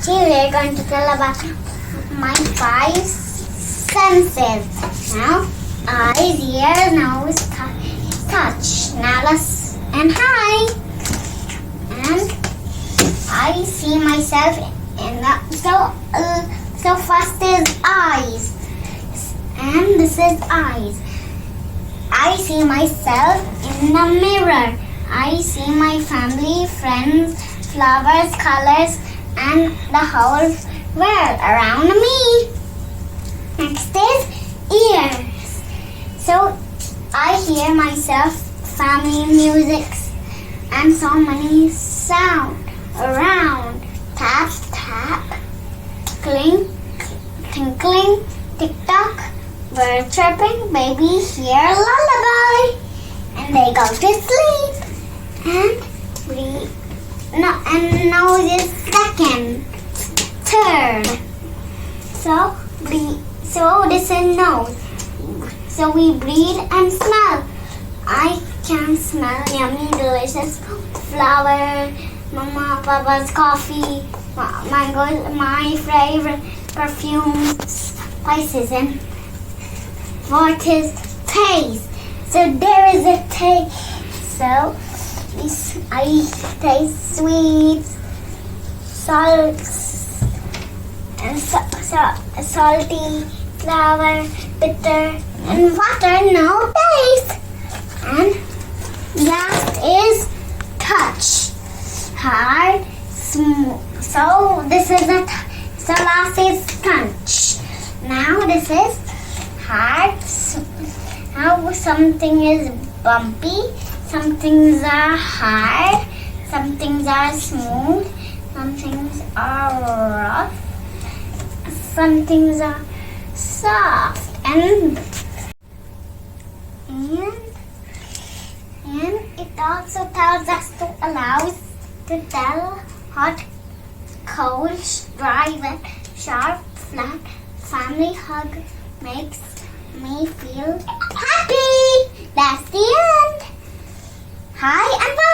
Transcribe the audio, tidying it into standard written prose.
Saachi. We're going to tell about my 5 senses. Now, eyes, ears, nose, touch. Now let's, and hi. And I see myself in the, so first is eyes. And this is eyes. I see myself in the mirror. I see my family, friends, flowers, colors, and the whole world around me. Next is ears. So I hear myself, family, music, and so many sound around. Tap, tap, clink, tinkling, tick-tock, bird chirping, baby hear lullaby, and they go to sleep. And breathe. No, and nose is second, third. So this is nose. So we breathe and smell. I can smell yummy, delicious flower, mama, papa's coffee, my favorite perfume, spices, and what is taste? So there is a taste. So I taste sweets, salts, and salty, flour, bitter, and water. No taste. And last is touch. Hard, smooth. So this is so last is touch. Now this is hard. Now something is bumpy, some things are hard, some things are smooth, some things are rough, some things are soft, and it also tells us to allow us to tell hot, cold, dry, wet, sharp, flat. Family hug makes me feel happy. That's the end. Hi and bye.